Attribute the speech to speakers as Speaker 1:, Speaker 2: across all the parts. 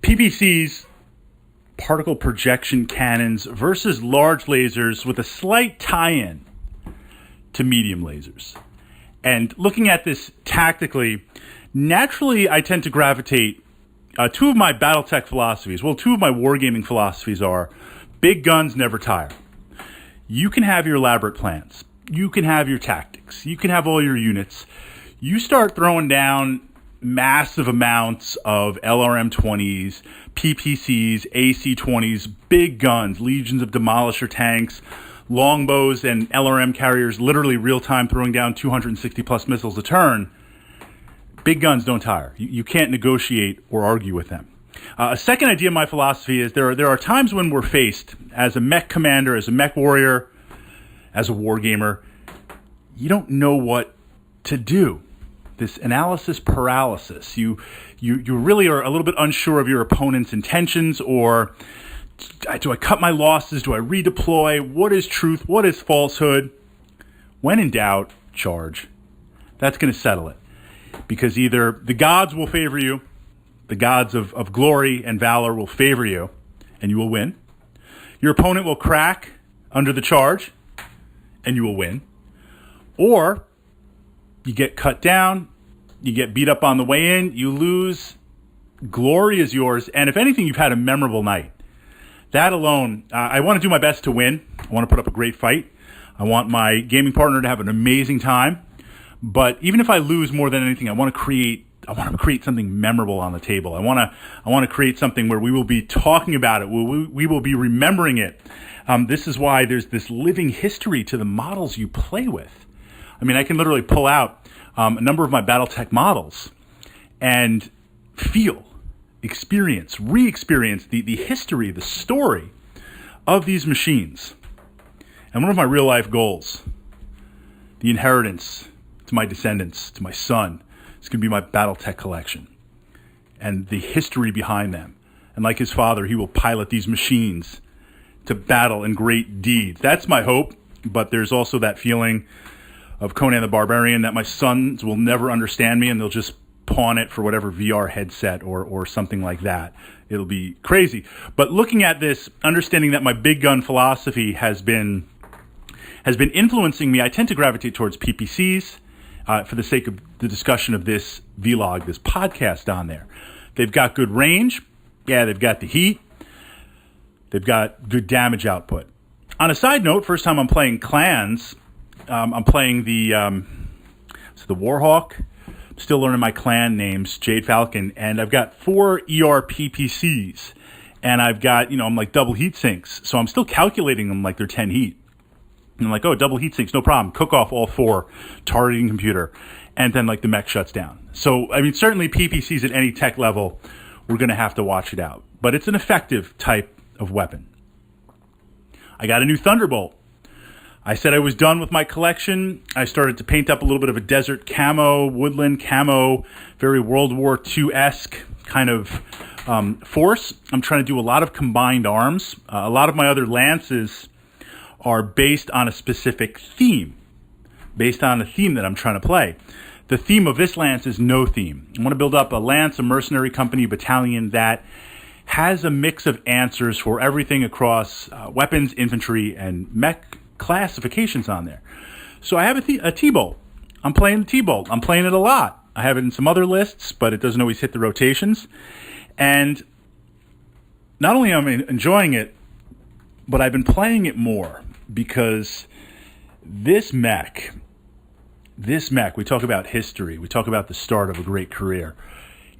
Speaker 1: PPCs, particle projection cannons, versus large lasers with a slight tie-in to medium lasers. And looking at this tactically, naturally I tend to gravitate. Two of my Battletech philosophies, two of my wargaming philosophies are big guns never tire. You can have your elaborate plans. You can have your tactics. You can have all your units. You start throwing down massive amounts of LRM-20s, PPCs, AC-20s, big guns, legions of Demolisher tanks, longbows, and LRM carriers, literally real-time throwing down 260-plus missiles a turn. Big guns don't tire. You can't negotiate or argue with them. A second idea of my philosophy is there are times when we're faced, as a mech commander, as a mech warrior, as a wargamer, you don't know what to do. This analysis paralysis. You really are a little bit unsure of your opponent's intentions, or do I cut my losses? Do I redeploy? What is truth? What is falsehood? When in doubt, charge. That's going to settle it. Because either the gods will favor you, the gods of glory and valor will favor you, and you will win. Your opponent will crack under the charge, and you will win. Or you get cut down, you get beat up on the way in, you lose, glory is yours, and if anything, you've had a memorable night. That alone, I want to do my best to win. I want to put up a great fight. I want my gaming partner to have an amazing time. But even if I lose more than anything, I want to create something memorable on the table. I want to create something where we will be talking about it. We will be remembering it. This is why there's this living history to the models you play with. I mean, I can literally pull out a number of my Battletech models and feel, experience, re-experience the history, the story of these machines. And one of my real-life goals, the inheritance to my descendants, to my son, is going to be my Battletech collection and the history behind them. And like his father, he will pilot these machines to battle in great deeds. That's my hope, but there's also that feeling of Conan the Barbarian that my sons will never understand me and they'll just pawn it for whatever VR headset or something like that. It'll be crazy. But looking at this, understanding that my big gun philosophy has been influencing me, I tend to gravitate towards PPCs. For the sake of the discussion of this vlog, this podcast on there. They've got good range. Yeah, they've got the heat. They've got good damage output. On a side note, first time I'm playing clans, I'm playing the Warhawk. I'm still learning my clan names, Jade Falcon, and I've got 4 PPCs, and I've got, I'm like double heat sinks, so I'm still calculating them like they're 10 heat. And I'm like, oh, double heat sinks, no problem. Cook off all 4, targeting computer, and then like the mech shuts down. So, I mean, certainly PPCs at any tech level, we're going to have to watch it out. But it's an effective type of weapon. I got a new Thunderbolt. I said I was done with my collection. I started to paint up a little bit of a desert camo, woodland camo, very World War II-esque kind of force. I'm trying to do a lot of combined arms. A lot of my other lances are based on a specific theme, based on a theme that I'm trying to play. The theme of this lance is no theme. I want to build up a lance, a mercenary company, battalion that has a mix of answers for everything across weapons, infantry, and mech classifications on there. So I have a T-Bolt. I'm playing the T-Bolt. I'm playing it a lot. I have it in some other lists, but it doesn't always hit the rotations. And not only am I enjoying it, but I've been playing it more because this mech, we talk about history, we talk about the start of a great career.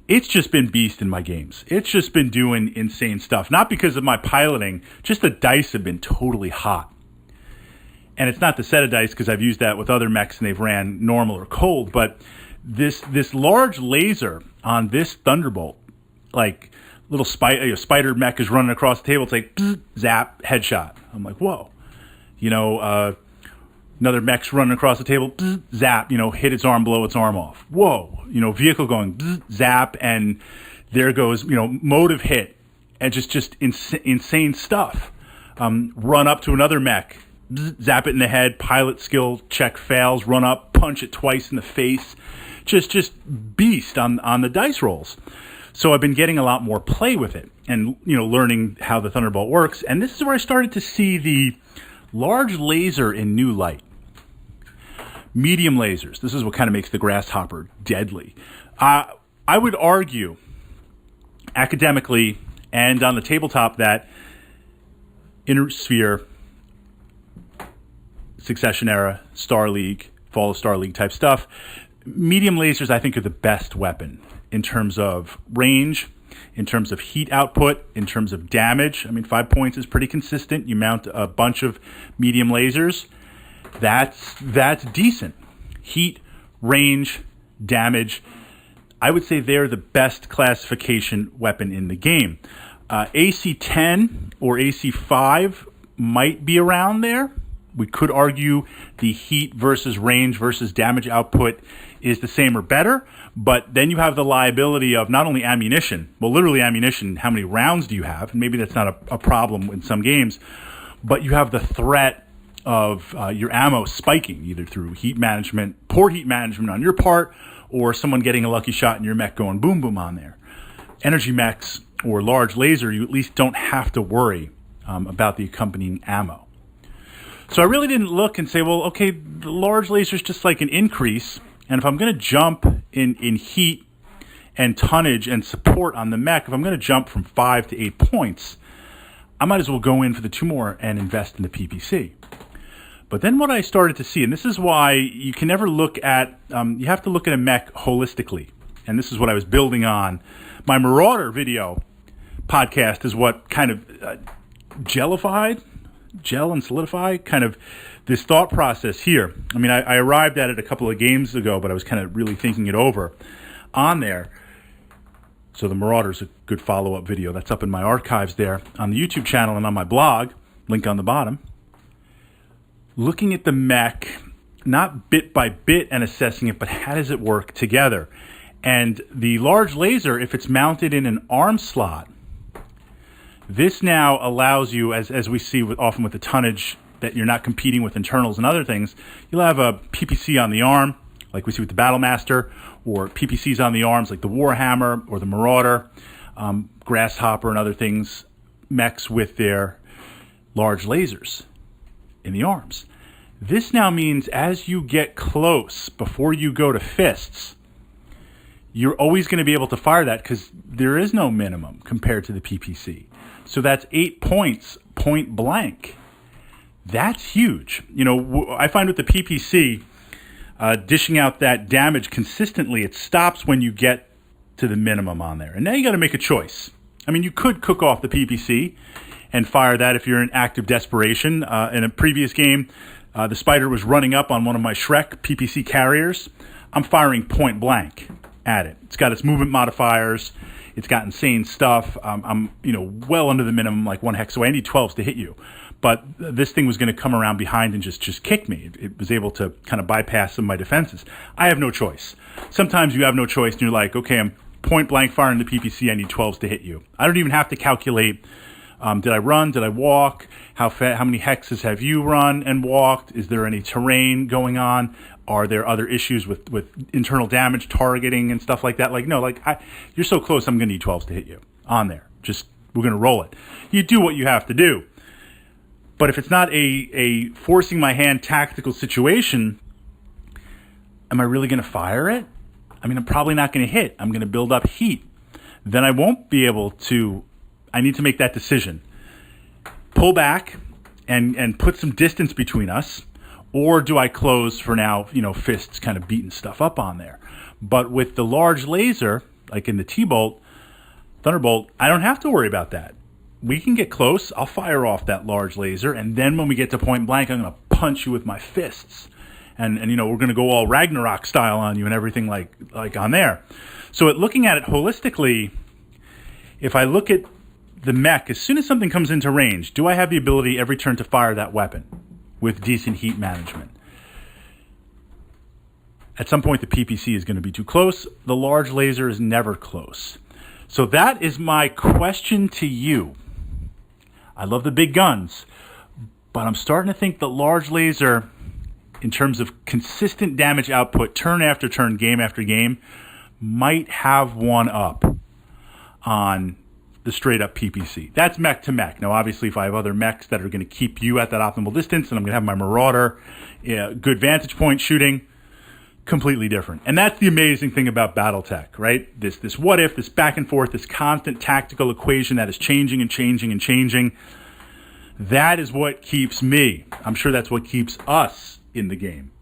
Speaker 1: It's just been beast in my games. It's just been doing insane stuff. Not because of my piloting, just the dice have been totally hot. And it's not the set of dice because I've used that with other mechs and they've ran normal or cold, but this large laser on this Thunderbolt, like little spider mech is running across the table. It's like, bzz, zap, headshot. I'm like, whoa. Another mech's running across the table, bzz, zap, hit its arm, blow its arm off. Whoa. Vehicle going, bzz, zap, and there goes, motive hit. And just insane stuff. Run up to another mech, bzz, zap it in the head, pilot skill check fails, run up, punch it twice in the face. Just beast on the dice rolls. So I've been getting a lot more play with it and, learning how the Thunderbolt works. And this is where I started to see the large laser in new light. Medium lasers. This is what kind of makes the grasshopper deadly. I would argue academically and on the tabletop that Inner Sphere, Succession Era, Star League, Fall of Star League type stuff, medium lasers I think are the best weapon in terms of range, in terms of heat output, in terms of damage. 5 points is pretty consistent. You mount a bunch of medium lasers, that's decent. Heat, range, damage. I would say they're the best classification weapon in the game. AC 10 or AC 5 might be around there. We could argue the heat versus range versus damage output is the same or better, but then you have the liability of not only ammunition, well, literally ammunition, how many rounds do you have? And maybe that's not a problem in some games, but you have the threat of your ammo spiking, either through heat management, poor heat management on your part, or someone getting a lucky shot in your mech going boom, boom on there. Energy mechs or large laser, you at least don't have to worry about the accompanying ammo. So I really didn't look and say, well, okay, the large laser is just like an increase, and if I'm going to jump in heat and tonnage and support on the mech, if I'm going to jump from 5 to 8 points, I might as well go in for the 2 more and invest in the PPC. But then what I started to see, and this is why you can never look at, you have to look at a mech holistically, and this is what I was building on. My Marauder video podcast is what kind of gel and solidify kind of this thought process here. I arrived at it a couple of games ago, but I was kind of really thinking it over on there. So the Marauder's a good follow-up video. That's up in my archives there on the YouTube channel and on my blog, link on the bottom. Looking at the mech, not bit by bit and assessing it, but how does it work together? And the large laser, if it's mounted in an arm slot, this now allows you, as we see often with the tonnage, that you're not competing with internals and other things. You'll have a PPC on the arm, like we see with the Battlemaster, or PPCs on the arms, like the Warhammer or the Marauder, Grasshopper and other things, mechs with their large lasers in the arms. This now means as you get close, before you go to fists, you're always going to be able to fire that because there is no minimum compared to the PPC. So that's 8 points, point blank. That's huge. I find with the PPC, dishing out that damage consistently, it stops when you get to the minimum on there. And now you got to make a choice. You could cook off the PPC and fire that if you're in active desperation. In a previous game, the Spider was running up on one of my Shrek PPC carriers. I'm firing point blank at it. It's got its movement modifiers. It's got insane stuff. I'm well under the minimum, like 1 hex away. I need 12s to hit you. But this thing was going to come around behind and just kick me. It was able to kind of bypass some of my defenses. I have no choice. Sometimes you have no choice and you're like, okay, I'm point blank firing the PPC. I need 12s to hit you. I don't even have to calculate, did I run? Did I walk? How many hexes have you run and walked? Is there any terrain going on? Are there other issues with internal damage, targeting, and stuff like that? You're so close, I'm going to need 12s to hit you on there. We're going to roll it. You do what you have to do. But if it's not a forcing my hand tactical situation, am I really going to fire it? I'm probably not going to hit. I'm going to build up heat. Then I won't be able to, I need to make that decision. Pull back and put some distance between us. Or do I close for now, fists kind of beating stuff up on there? But with the large laser, like in the T-Bolt, Thunderbolt, I don't have to worry about that. We can get close. I'll fire off that large laser. And then when we get to point blank, I'm going to punch you with my fists. And we're going to go all Ragnarok style on you and everything like on there. So looking at it holistically, if I look at the mech, as soon as something comes into range, do I have the ability every turn to fire that weapon with decent heat management? At some point, the PPC is going to be too close. The large laser is never close. So that is my question to you. I love the big guns, but I'm starting to think the large laser, in terms of consistent damage output, turn after turn, game after game, might have one up on the straight up PPC. That's mech to mech. Now, obviously, if I have other mechs that are going to keep you at that optimal distance, and I'm going to have my Marauder, good vantage point shooting, completely different. And that's the amazing thing about Battletech, right? This what if, this back and forth, this constant tactical equation that is changing and changing and changing. That is what keeps me. I'm sure that's what keeps us in the game.